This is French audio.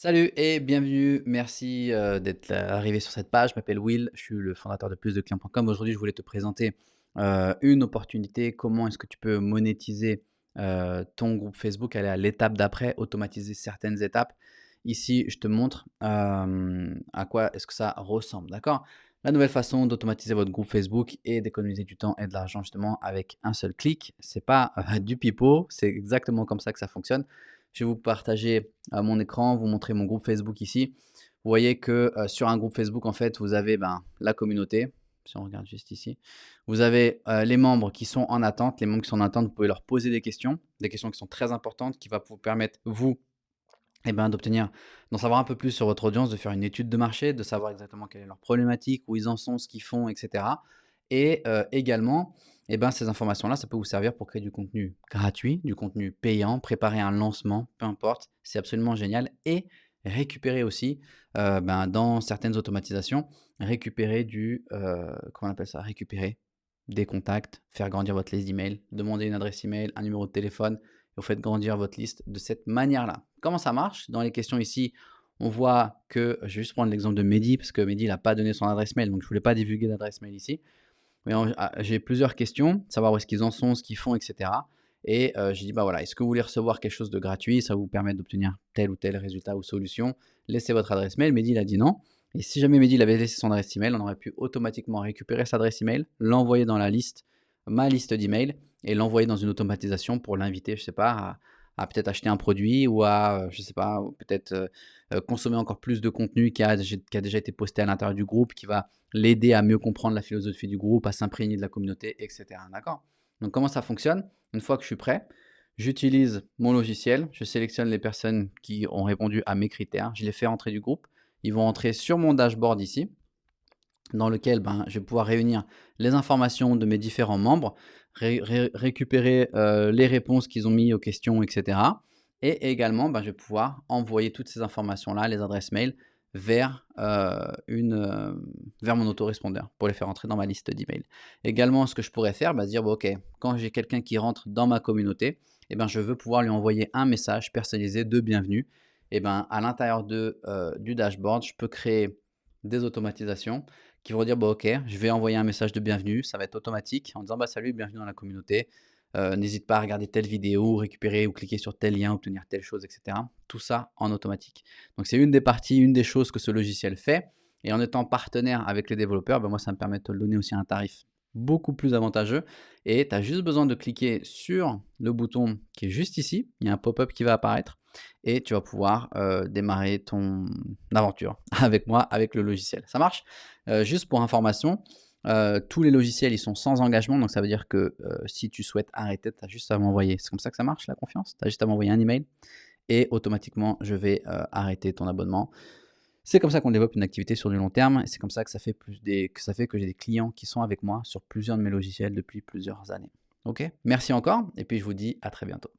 Salut et bienvenue. Merci d'être arrivé sur cette page. Je m'appelle Will, je suis le fondateur de plusdeclients.com. Aujourd'hui, je voulais te présenter une opportunité. Comment est-ce que tu peux monétiser ton groupe Facebook, aller à l'étape d'après, automatiser certaines étapes. Ici, je te montre à quoi est-ce que ça ressemble. D'accord? La nouvelle façon d'automatiser votre groupe Facebook et d'économiser du temps et de l'argent justement avec un seul clic. C'est pas du pipeau, c'est exactement comme ça que ça fonctionne. Je vais vous partager mon écran, vous montrer mon groupe Facebook ici. Vous voyez que sur un groupe Facebook, en fait, vous avez la communauté. Si on regarde juste ici, vous avez les membres qui sont en attente. Les membres qui sont en attente, vous pouvez leur poser des questions qui sont très importantes, qui va vous permettre, vous, d'obtenir, d'en savoir un peu plus sur votre audience, de faire une étude de marché, de savoir exactement quelle est leur problématique, où ils en sont, ce qu'ils font, etc. Et également, ces informations-là, ça peut vous servir pour créer du contenu gratuit, du contenu payant, préparer un lancement, peu importe, c'est absolument génial. Et récupérer aussi, dans certaines automatisations, récupérer comment on appelle ça? Récupérer des contacts, faire grandir votre liste d'emails, demander une adresse email, un numéro de téléphone, vous faites grandir votre liste de cette manière-là. Comment ça marche? Dans les questions ici, on voit que je vais juste prendre l'exemple de Mehdi parce que Mehdi n'a pas donné son adresse mail, donc je ne voulais pas divulguer d'adresse mail ici. Mais j'ai plusieurs questions, savoir où est-ce qu'ils en sont, ce qu'ils font, et cetera. Et j'ai dit: «Bah, voilà, est-ce que vous voulez recevoir quelque chose de gratuit? Ça va vous permettre d'obtenir tel ou tel résultat ou solution. Laissez votre adresse mail». Mehdi, il a dit: «Non». Et si jamais Mehdi il avait laissé son adresse email, on aurait pu automatiquement récupérer cette adresse email, l'envoyer dans la liste, ma liste d'emails, et l'envoyer dans une automatisation pour l'inviter, je sais pas, à peut-être acheter un produit ou à, je sais pas, ou peut-être, consommer encore plus de contenu qui a déjà été posté à l'intérieur du groupe, qui va l'aider à mieux comprendre la philosophie du groupe, à s'imprégner de la communauté, et cetera. D'accord? Donc comment ça fonctionne? Une fois que je suis prêt, j'utilise mon logiciel, je sélectionne les personnes qui ont répondu à mes critères, je les fais rentrer du groupe. Ils vont entrer sur mon dashboard ici, dans lequel je vais pouvoir réunir les informations de mes différents membres, récupérer les réponses qu'ils ont mis aux questions, etc. Et également, je vais pouvoir envoyer toutes ces informations-là, les adresses mail, vers, vers mon autorespondeur pour les faire entrer dans ma liste d'emails. Également, ce que je pourrais faire, se dire: «Bon, OK, quand j'ai quelqu'un qui rentre dans ma communauté, je veux pouvoir lui envoyer un message personnalisé de bienvenue». À l'intérieur du dashboard, je peux créer des automatisations qui vont dire: «Bah, OK, je vais envoyer un message de bienvenue». Ça va être automatique en disant: «Bah, salut, bienvenue dans la communauté. N'hésite pas à regarder telle vidéo, récupérer ou cliquer sur tel lien, obtenir telle chose», et cetera. Tout ça en automatique. Donc c'est une des parties, une des choses que ce logiciel fait, et en étant partenaire avec les développeurs, moi, ça me permet de te le donner aussi à un tarif beaucoup plus avantageux, et tu as juste besoin de cliquer sur le bouton qui est juste ici. Il y a un pop-up qui va apparaître et tu vas pouvoir, démarrer ton aventure avec moi, avec le logiciel. Ça marche? Juste pour information, tous les logiciels, ils sont sans engagement, donc ça veut dire que, si tu souhaites arrêter, tu as juste à m'envoyer, c'est comme ça que ça marche la confiance? Tu as juste à m'envoyer un email et automatiquement je vais, arrêter ton abonnement. C'est comme ça qu'on développe une activité sur du long terme, et c'est comme ça que ça fait que j'ai des clients qui sont avec moi sur plusieurs de mes logiciels depuis plusieurs années. OK? Merci encore et puis je vous dis à très bientôt.